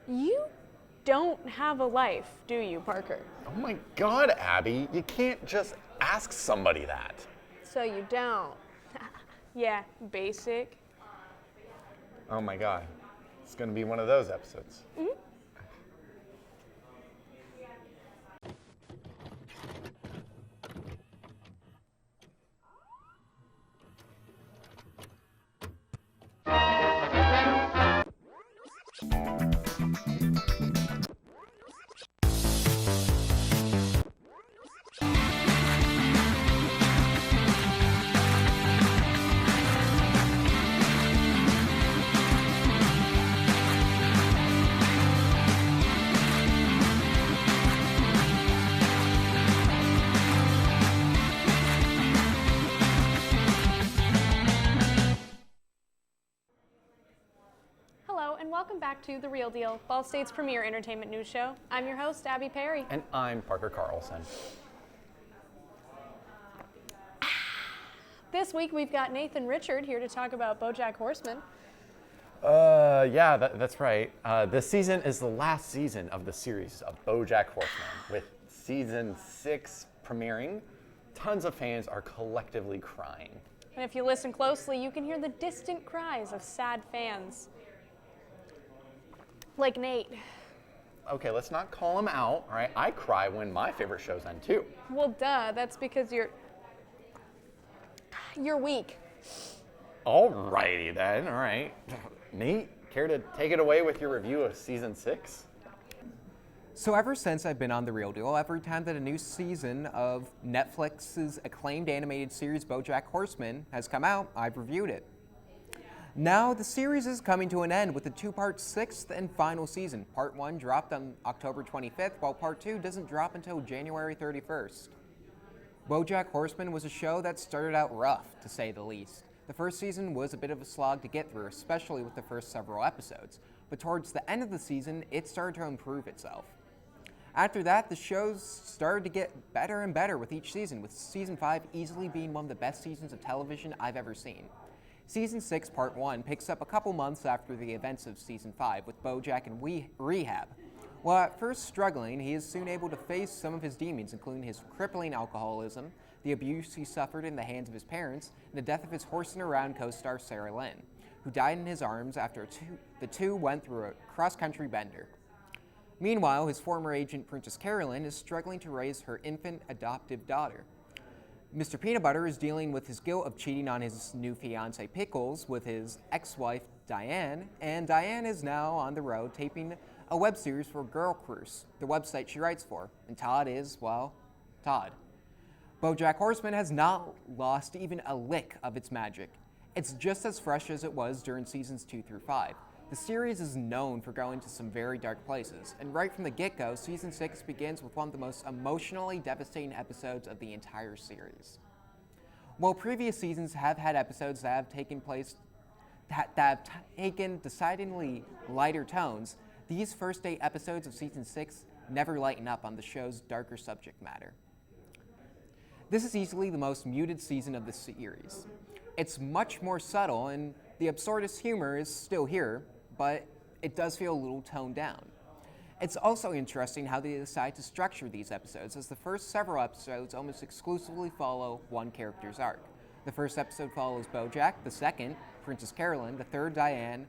You don't have a life, do you, Parker? Oh my God, Abby, you can't just ask somebody that. So you don't. Yeah, basic. Oh my God, it's gonna be one of those episodes. Mm-hmm. And welcome back to The Real Deal, Ball State's premier entertainment news show. I'm your host, Abby Perry. And I'm Parker Carlson. This week we've got Nathan Richard here to talk about BoJack Horseman. Yeah, that's right. This season is the last season of the series of BoJack Horseman. With season 6 premiering, tons of fans are collectively crying. And if you listen closely, you can hear the distant cries of sad fans. Like Nate. Okay, let's not call him out, all right? I cry when my favorite shows end too. Well, duh, that's because you're weak. Alrighty then, all right. Nate, care to take it away with your review of season 6? So ever since I've been on The Real Deal, every time that a new season of Netflix's acclaimed animated series BoJack Horseman has come out, I've reviewed it. Now, the series is coming to an end with the two-part 6th and final season. Part 1 dropped on October 25th, while Part 2 doesn't drop until January 31st. BoJack Horseman was a show that started out rough, to say the least. The first season was a bit of a slog to get through, especially with the first several episodes. But towards the end of the season, it started to improve itself. After that, the shows started to get better and better with each season, with Season 5 easily being one of the best seasons of television I've ever seen. Season 6, Part 1, picks up a couple months after the events of Season 5, with BoJack in rehab. While at first struggling, he is soon able to face some of his demons, including his crippling alcoholism, the abuse he suffered in the hands of his parents, and the death of his horsing around co-star Sarah Lynn, who died in his arms after the two went through a cross-country bender. Meanwhile, his former agent, Princess Carolyn, is struggling to raise her infant adoptive daughter. Mr. Peanut Butter is dealing with his guilt of cheating on his new fiancée Pickles with his ex-wife Diane, and Diane is now on the road taping a web series for Girl Cruise, the website she writes for, and Todd is, well, Todd. BoJack Horseman has not lost even a lick of its magic. It's just as fresh as it was during seasons 2 through 5. The series is known for going to some very dark places, and right from the get-go, Season 6 begins with one of the most emotionally devastating episodes of the entire series. While previous seasons have had episodes that have taken decidedly lighter tones, these first 8 episodes of Season 6 never lighten up on the show's darker subject matter. This is easily the most muted season of the series. It's much more subtle, and the absurdist humor is still here, but it does feel a little toned down. It's also interesting how they decide to structure these episodes, as the first several episodes almost exclusively follow one character's arc. The first episode follows BoJack, the second, Princess Carolyn, the third, Diane,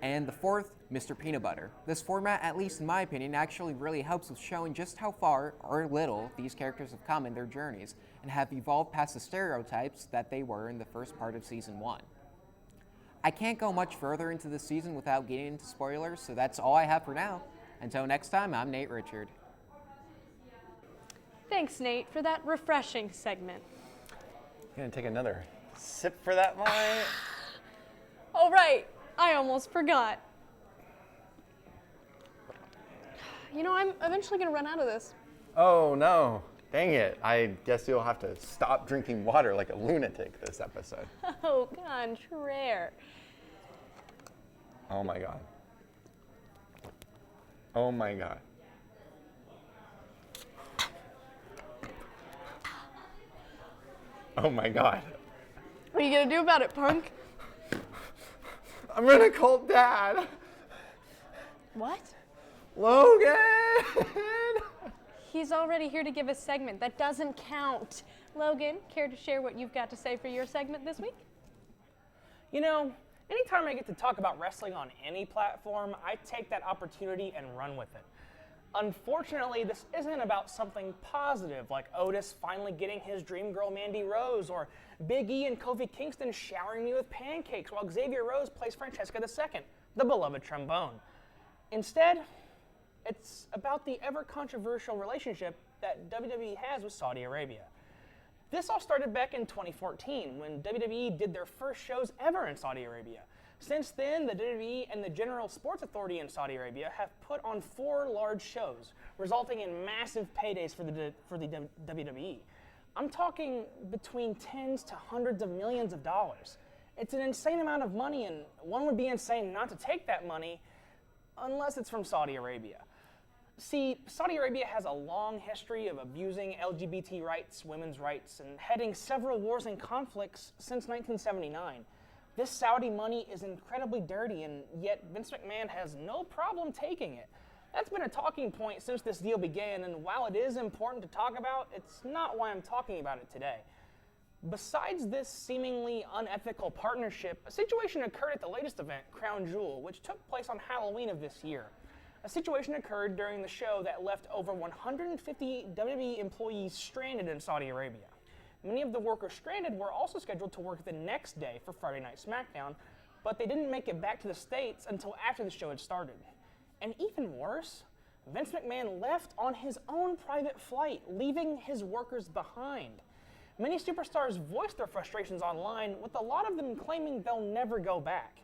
and the fourth, Mr. Peanut Butter. This format, at least in my opinion, actually really helps with showing just how far or little these characters have come in their journeys and have evolved past the stereotypes that they were in the first part of Season 1. I can't go much further into this season without getting into spoilers, so that's all I have for now. Until next time, I'm Nate Richard. Thanks, Nate, for that refreshing segment. Gonna take another sip for that line? Oh, right. I almost forgot. You know, I'm eventually going to run out of this. Oh no, dang it. I guess you'll have to stop drinking water like a lunatic this episode. Oh, contraire. Oh my God. Oh my God. Oh my God. What are you going to do about it, punk? I'm gonna call Dad. What? Logan! He's already here to give a segment. That doesn't count. Logan, care to share what you've got to say for your segment this week? You know, anytime I get to talk about wrestling on any platform, I take that opportunity and run with it. Unfortunately, this isn't about something positive like Otis finally getting his dream girl Mandy Rose or Big E and Kofi Kingston showering me with pancakes while Xavier Rose plays Francesca II, the beloved trombone. Instead, it's about the ever-controversial relationship that WWE has with Saudi Arabia. This all started back in 2014 when WWE did their first shows ever in Saudi Arabia. Since then, the WWE and the General Sports Authority in Saudi Arabia have put on 4 large shows, resulting in massive paydays for the WWE. I'm talking between tens to hundreds of millions of dollars. It's an insane amount of money, and one would be insane not to take that money unless it's from Saudi Arabia. See, Saudi Arabia has a long history of abusing LGBT rights, women's rights, and heading several wars and conflicts since 1979. This Saudi money is incredibly dirty, and yet Vince McMahon has no problem taking it. That's been a talking point since this deal began, and while it is important to talk about, it's not why I'm talking about it today. Besides this seemingly unethical partnership, a situation occurred at the latest event, Crown Jewel, which took place on Halloween of this year. A situation occurred during the show that left over 150 WWE employees stranded in Saudi Arabia. Many of the workers stranded were also scheduled to work the next day for Friday Night SmackDown, but they didn't make it back to the States until after the show had started. And even worse, Vince McMahon left on his own private flight, leaving his workers behind. Many superstars voiced their frustrations online, with a lot of them claiming they'll never go back.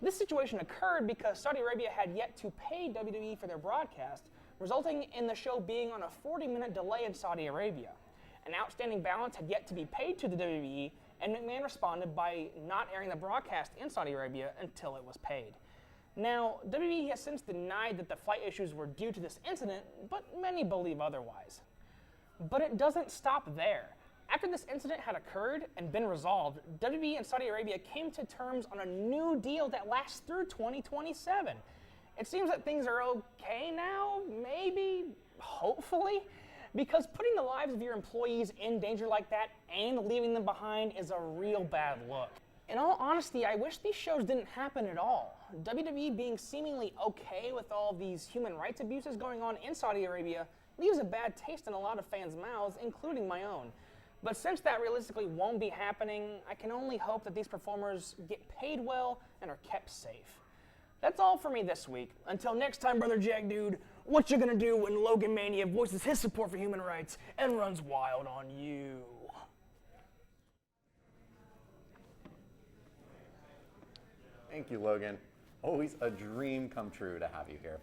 This situation occurred because Saudi Arabia had yet to pay WWE for their broadcast, resulting in the show being on a 40-minute delay in Saudi Arabia. An outstanding balance had yet to be paid to the WWE, and McMahon responded by not airing the broadcast in Saudi Arabia until it was paid. Now, WWE has since denied that the flight issues were due to this incident, but many believe otherwise. But it doesn't stop there. After this incident had occurred and been resolved, WWE and Saudi Arabia came to terms on a new deal that lasts through 2027. It seems that things are okay now, maybe, hopefully, because putting the lives of your employees in danger like that and leaving them behind is a real bad look. In all honesty, I wish these shows didn't happen at all. WWE being seemingly okay with all these human rights abuses going on in Saudi Arabia leaves a bad taste in a lot of fans' mouths, including my own. But since that realistically won't be happening, I can only hope that these performers get paid well and are kept safe. That's all for me this week. Until next time, Brother Jack Dude, what you gonna do when Logan Mania voices his support for human rights and runs wild on you? Thank you, Logan. Always a dream come true to have you here.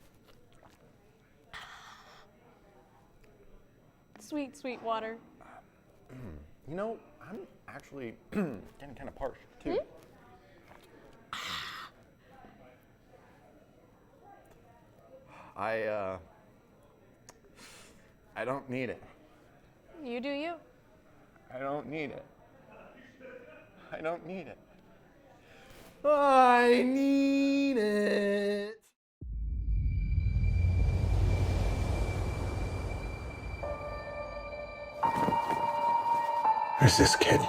Sweet, sweet water. You know, I'm actually getting kind of parched, too. I don't need it. You do you. I don't need it. I don't need it. I need it. There's this kid.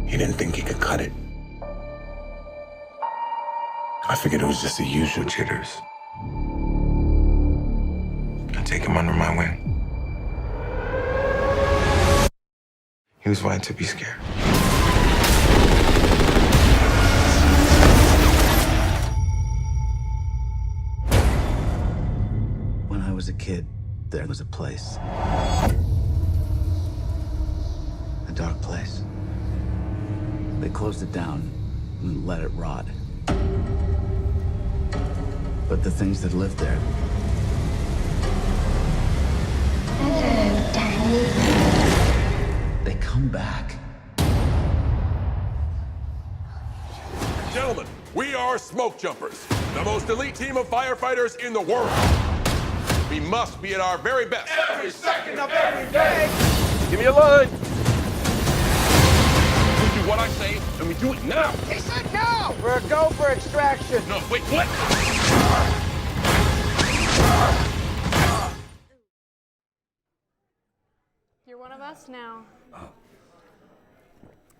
He didn't think he could cut it. I figured it was just the usual jitters. I take him under my wing. He was right to be scared. When I was a kid, there was a place. A dark place. They closed it down and let it rot. But the things that lived there, Hello, Daddy. they come back. Gentlemen, we are Smoke Jumpers, the most elite team of firefighters in the world. We must be at our very best. Every second of every day. Give me a line. We do what I say, and we do it now. He said no! We're a go for extraction. No, wait, what? You're one of us now.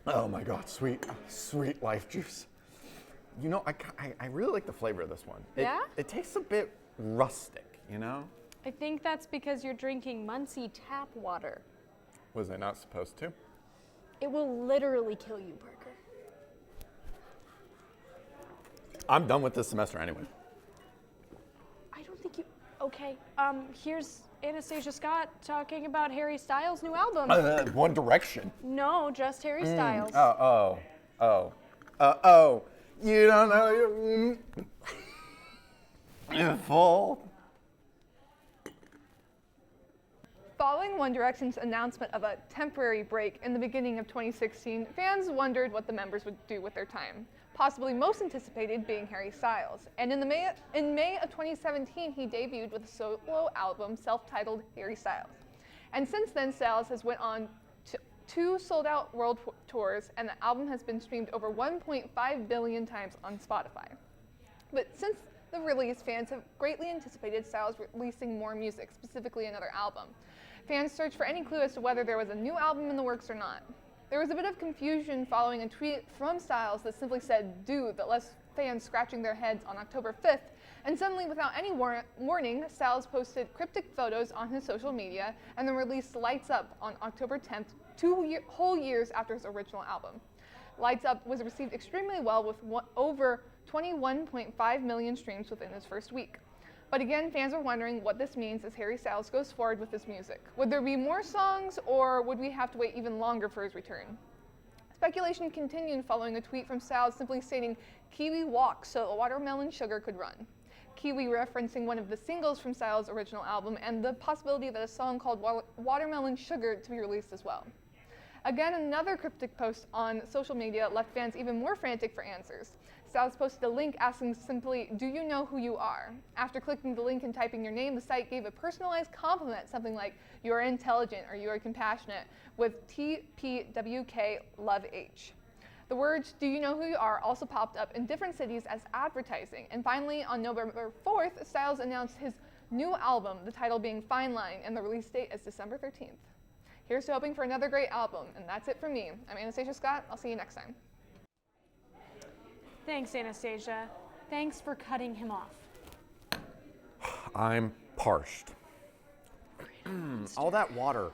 Oh my God, sweet, sweet life juice. You know, I really like the flavor of this one. Yeah? It tastes a bit rustic, you know? I think that's because you're drinking Muncey tap water. Was I not supposed to? It will literally kill you, Parker. I'm done with this semester anyway. I don't think you. Okay. Here's Anastasia Scott talking about Harry Styles' new album. One Direction. No, just Harry Styles. Oh. You don't know you're full. Following One Direction's announcement of a temporary break in the beginning of 2016, fans wondered what the members would do with their time. Possibly most anticipated being Harry Styles. And in May of 2017, he debuted with a solo album self-titled Harry Styles. And since then, Styles has went on to 2 sold-out world tours, and the album has been streamed over 1.5 billion times on Spotify. But since the release, fans have greatly anticipated Styles releasing more music, specifically another album. Fans searched for any clue as to whether there was a new album in the works or not. There was a bit of confusion following a tweet from Styles that simply said "dude" that left fans scratching their heads on October 5th, and suddenly, without any warning, Styles posted cryptic photos on his social media and then released Lights Up on October 10th, 2 whole years after his original album. Lights Up was received extremely well with over 21.5 million streams within his first week. But again, fans are wondering what this means as Harry Styles goes forward with his music. Would there be more songs, or would we have to wait even longer for his return? Speculation continued following a tweet from Styles simply stating, "Kiwi walk so watermelon sugar could run." Kiwi referencing one of the singles from Styles' original album and the possibility that a song called Watermelon Sugar to be released as well. Again, another cryptic post on social media left fans even more frantic for answers. Styles posted a link asking simply, "Do you know who you are?" After clicking the link and typing your name, the site gave a personalized compliment, something like, "You are intelligent" or "You are compassionate," with TPWK Love H. The words, "Do you know who you are?" also popped up in different cities as advertising. And finally, on November 4th, Styles announced his new album, the title being Fine Line, and the release date is December 13th. Here's to hoping for another great album, and that's it from me. I'm Anastasia Scott. I'll see you next time. Thanks, Anastasia. Thanks for cutting him off. I'm parched. All that water,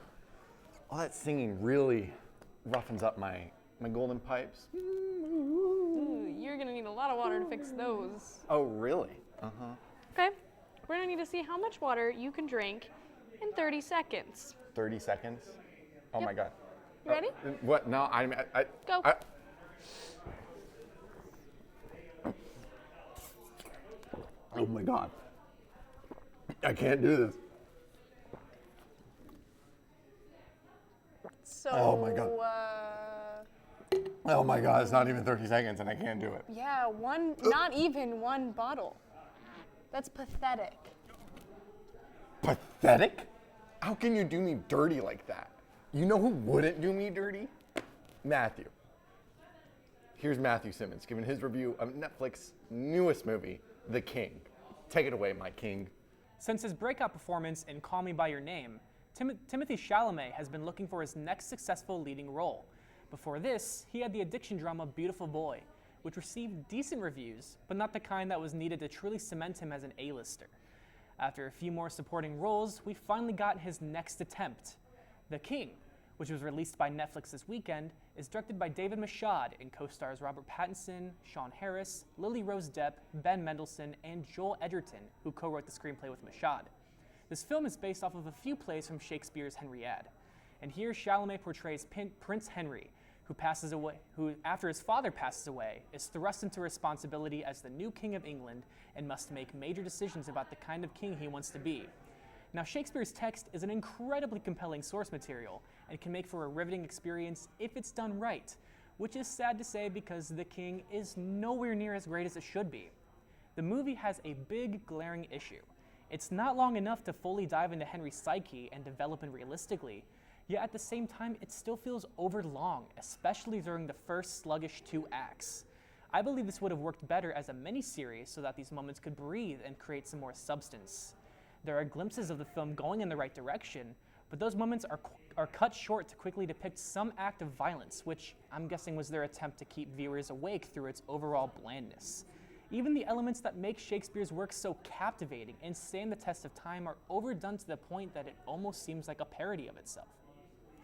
all that singing really roughens up my golden pipes. Ooh, you're gonna need a lot of water to fix those. Oh, really? Okay, we're gonna need to see how much water you can drink in 30 seconds. 30 seconds? Oh Yep. my God. You ready? What? No, Go. Oh my God. I can't do this. So, Oh my God. Oh my God, it's not even 30 seconds and I can't do it. Yeah, not even one bottle. That's pathetic. Pathetic? How can you do me dirty like that? You know who wouldn't do me dirty? Matthew. Here's Matthew Simmons giving his review of Netflix's newest movie, The King. Take it away, my king. Since his breakout performance in Call Me By Your Name, Timothée Chalamet has been looking for his next successful leading role. Before this, he had the addiction drama Beautiful Boy, which received decent reviews, but not the kind that was needed to truly cement him as an A-lister. After a few more supporting roles, we finally got his next attempt. The King, which was released by Netflix this weekend, is directed by David Michôd and co-stars Robert Pattinson, Sean Harris, Lily Rose Depp, Ben Mendelsohn, and Joel Edgerton, who co-wrote the screenplay with Michôd. This film is based off of a few plays from Shakespeare's Henriade. And here Chalamet portrays Prince Henry, who after his father passes away, is thrust into responsibility as the new King of England and must make major decisions about the kind of king he wants to be. Now, Shakespeare's text is an incredibly compelling source material and can make for a riveting experience if it's done right, which is sad to say because The King is nowhere near as great as it should be. The movie has a big, glaring issue. It's not long enough to fully dive into Henry's psyche and develop him realistically, yet at the same time, it still feels overlong, especially during the first sluggish 2 acts. I believe this would have worked better as a miniseries so that these moments could breathe and create some more substance. There are glimpses of the film going in the right direction, but those moments are cut short to quickly depict some act of violence, which I'm guessing was their attempt to keep viewers awake through its overall blandness. Even the elements that make Shakespeare's work so captivating and stand the test of time are overdone to the point that it almost seems like a parody of itself.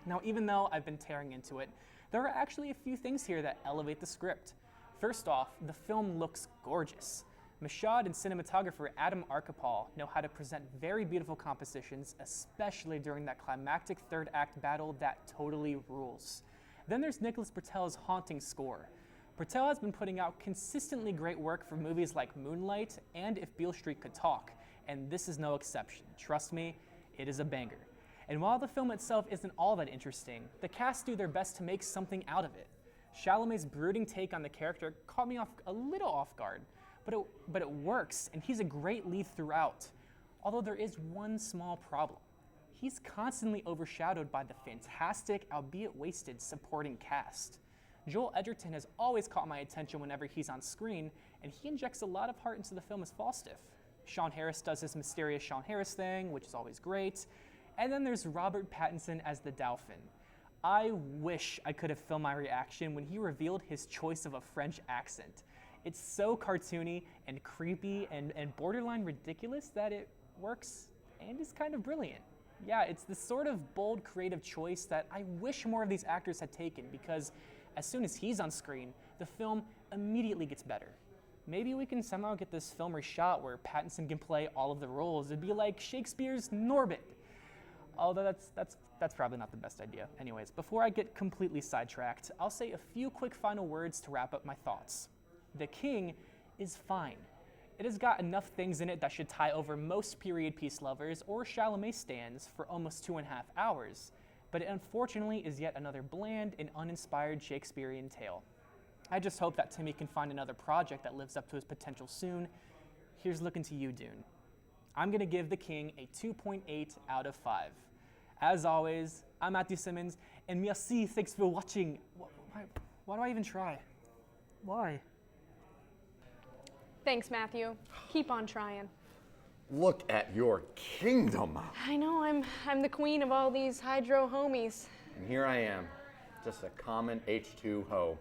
Now, even though I've been tearing into it, there are actually a few things here that elevate the script. First off, the film looks gorgeous. Mashad and cinematographer Adam Archipel know how to present very beautiful compositions, especially during that climactic third act battle that totally rules. Then there's Nicholas Britell's haunting score. Britell has been putting out consistently great work for movies like Moonlight and If Beale Street Could Talk, and this is no exception. Trust me, it is a banger. And while the film itself isn't all that interesting, the cast do their best to make something out of it. Chalamet's brooding take on the character caught me a little off guard, but it works, and he's a great lead throughout. Although there is one small problem. He's constantly overshadowed by the fantastic, albeit wasted, supporting cast. Joel Edgerton has always caught my attention whenever he's on screen, and he injects a lot of heart into the film as Falstaff. Sean Harris does his mysterious Sean Harris thing, which is always great. And then there's Robert Pattinson as the Dauphin. I wish I could have filmed my reaction when he revealed his choice of a French accent. It's so cartoony and creepy and borderline ridiculous that it works and is kind of brilliant. Yeah, it's the sort of bold, creative choice that I wish more of these actors had taken, because as soon as he's on screen, the film immediately gets better. Maybe we can somehow get this film reshot where Pattinson can play all of the roles. It'd be like Shakespeare's Norbit. Although that's probably not the best idea. Anyways, before I get completely sidetracked, I'll say a few quick final words to wrap up my thoughts. The King is fine. It has got enough things in it that should tie over most period piece lovers or Chalamet stans for almost 2.5 hours, but it unfortunately is yet another bland and uninspired Shakespearean tale. I just hope that Timmy can find another project that lives up to his potential soon. Here's looking to you, Dune. I'm gonna give The King a 2.8 out of 5. As always, I'm Matthew Simmons, and merci, thanks for watching. Why do I even try? Why? Thanks, Matthew. Keep on trying. Look at your kingdom. I know, I'm the queen of all these hydro homies. And here I am, just a common H2 hoe.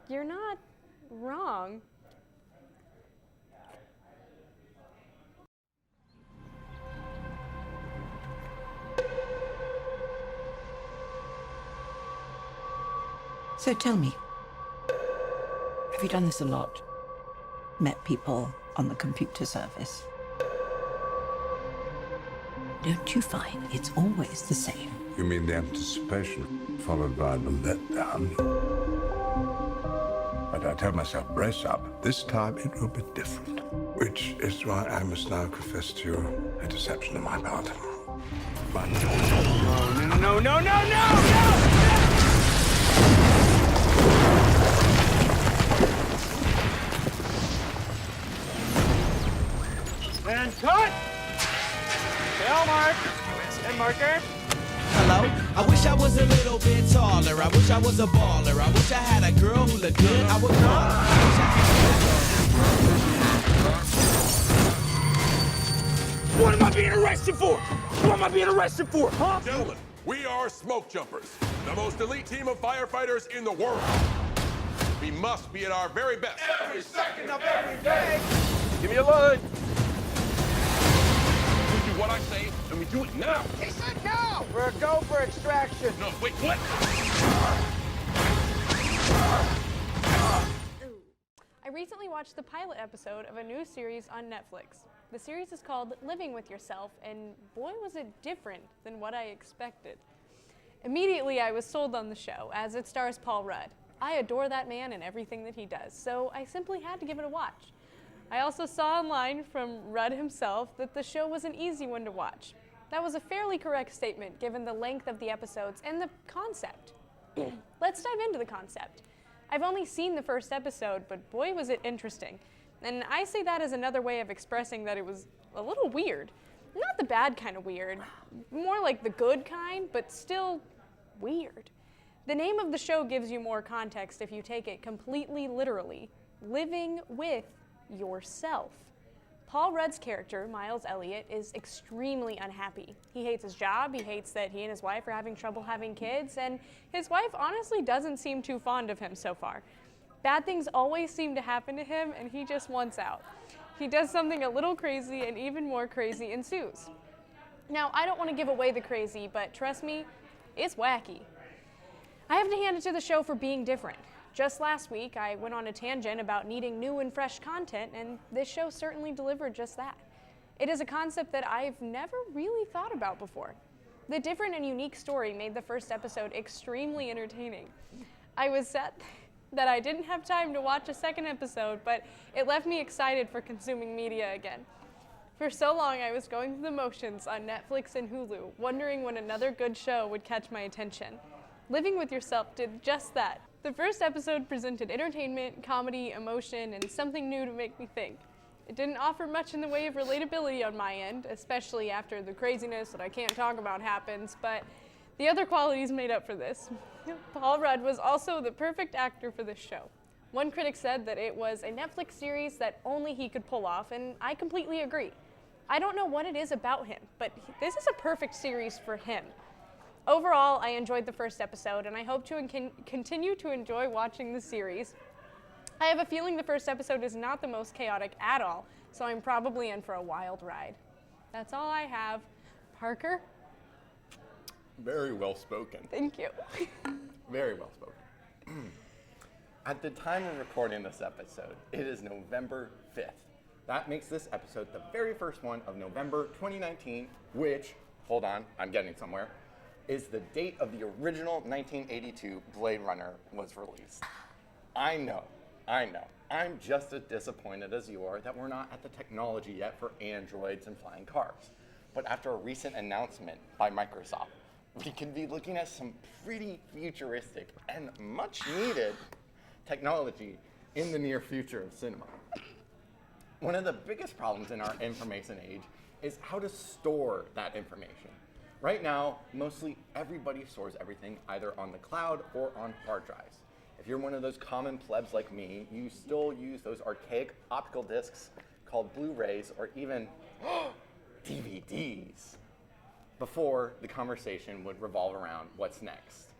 You're not wrong. So tell me, have you done this a lot? Met people on the computer service? Don't you find it's always the same? You mean the anticipation followed by the letdown? But I tell myself, brace up. This time it will be different. Which is why I must now confess to you a deception on my part. But no! And cut! Tail mark. And marker. Hello? I wish I was a little bit taller. I wish I was a baller. I wish I had a girl who looked good. I would call her. What am I being arrested for? What am I being arrested for, huh? Gentlemen, we are smoke jumpers, the most elite team of firefighters in the world. We must be at our very best every second of every day. Give me a line. We do what I say, and we do it now. He said no! We're a go for extraction. No, wait, what? I recently watched the pilot episode of a new series on Netflix. The series is called Living With Yourself, and boy was it different than what I expected. Immediately I was sold on the show, as it stars Paul Rudd. I adore that man and everything that he does, so I simply had to give it a watch. I also saw online from Rudd himself that the show was an easy one to watch. That was a fairly correct statement given the length of the episodes and the concept. Let's dive into the concept. I've only seen the first episode, but boy was it interesting. And I say that as another way of expressing that it was a little weird. Not the bad kind of weird, more like the good kind, but still weird. The name of the show gives you more context if you take it completely literally. Living with yourself. Paul Rudd's character, Miles Elliott, is extremely unhappy. He hates his job, he hates that he and his wife are having trouble having kids, and his wife honestly doesn't seem too fond of him so far. Bad things always seem to happen to him, and he just wants out. He does something a little crazy, and even more crazy ensues. Now, I don't want to give away the crazy, but trust me, it's wacky. I have to hand it to the show for being different. Just last week, I went on a tangent about needing new and fresh content, and this show certainly delivered just that. It is a concept that I've never really thought about before. The different and unique story made the first episode extremely entertaining. I was sad that I didn't have time to watch a second episode, but it left me excited for consuming media again. For so long, I was going through the motions on Netflix and Hulu, wondering when another good show would catch my attention. Living with Yourself did just that. The first episode presented entertainment, comedy, emotion, and something new to make me think. It didn't offer much in the way of relatability on my end, especially after the craziness that I can't talk about happens, but the other qualities made up for this. Paul Rudd was also the perfect actor for this show. One critic said that it was a Netflix series that only he could pull off, and I completely agree. I don't know what it is about him, but this is a perfect series for him. Overall, I enjoyed the first episode, and I hope to continue to enjoy watching the series. I have a feeling the first episode is not the most chaotic at all, so I'm probably in for a wild ride. That's all I have. Parker? Very well spoken. Thank you. Very well spoken. At the time of recording this episode, it is November 5th. That makes this episode the very first one of November 2019, which, hold on, I'm getting somewhere, is the date of the original 1982 Blade Runner was released. I know. I'm just as disappointed as you are that we're not at the technology yet for androids and flying cars. But after a recent announcement by Microsoft, we could be looking at some pretty futuristic and much needed technology in the near future of cinema. One of the biggest problems in our information age is how to store that information. Right now, mostly everybody stores everything either on the cloud or on hard drives. If you're one of those common plebs like me, you still use those archaic optical discs called Blu-rays or even DVDs. Before, the conversation would revolve around what's next.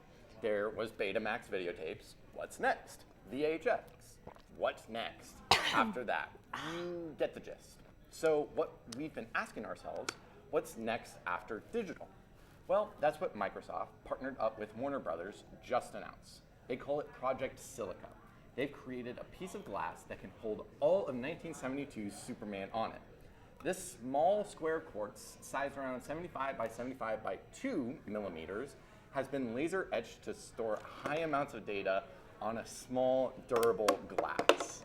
There was Betamax videotapes, what's next? VHS, what's next? After that, you get the gist. So what we've been asking ourselves, what's next after digital? Well, that's what Microsoft, partnered up with Warner Brothers, just announced. They call it Project Silica. They've created a piece of glass that can hold all of 1972's Superman on it. This small square quartz, sized around 75 by 75 by 2 millimeters, has been laser etched to store high amounts of data on a small, durable glass.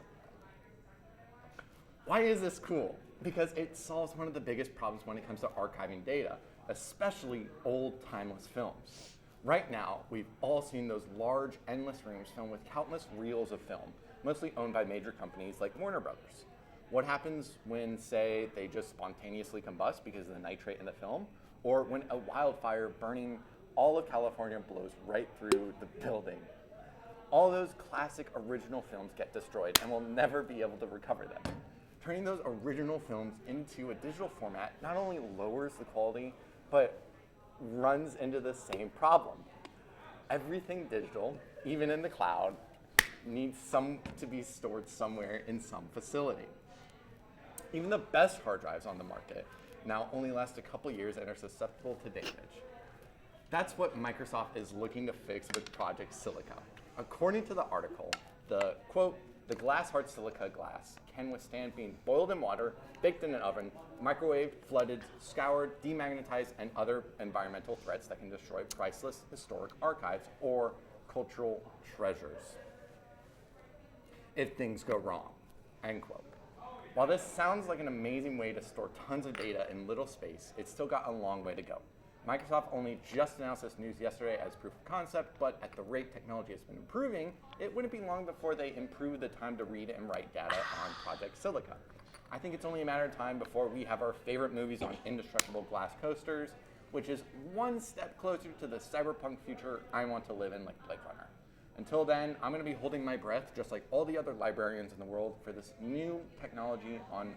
Why is this cool? Because it solves one of the biggest problems when it comes to archiving data, especially old, timeless films. Right now, we've all seen those large, endless rooms filled with countless reels of film, mostly owned by major companies like Warner Brothers. What happens when, say, they just spontaneously combust because of the nitrate in the film, or when a wildfire burning all of California blows right through the building? All those classic original films get destroyed, and we'll never be able to recover them. Turning those original films into a digital format not only lowers the quality, but runs into the same problem. Everything digital, even in the cloud, needs to be stored somewhere in some facility. Even the best hard drives on the market now only last a couple years and are susceptible to damage. That's what Microsoft is looking to fix with Project Silica. According to the article, the quote, "The glass hard silica glass can withstand being boiled in water, baked in an oven, microwaved, flooded, scoured, demagnetized, and other environmental threats that can destroy priceless historic archives or cultural treasures if things go wrong," end quote. While this sounds like an amazing way to store tons of data in little space, it's still got a long way to go. Microsoft only just announced this news yesterday as proof of concept, but at the rate technology has been improving, it wouldn't be long before they improve the time to read and write data on Project Silica. I think it's only a matter of time before we have our favorite movies on indestructible glass coasters, which is one step closer to the cyberpunk future I want to live in like Blade Runner. Until then, I'm going to be holding my breath, just like all the other librarians in the world, for this new technology on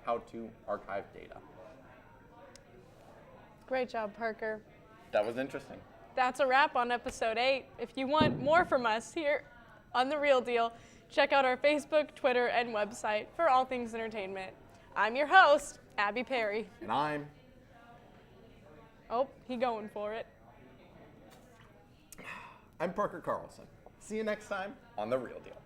how to archive data. Great job, Parker. That was interesting. That's a wrap on episode 8. If you want more from us here on The Real Deal, check out our Facebook, Twitter, and website for all things entertainment. I'm your host, Abby Perry. And I'm... Oh, he going for it. I'm Parker Carlson. See you next time on The Real Deal.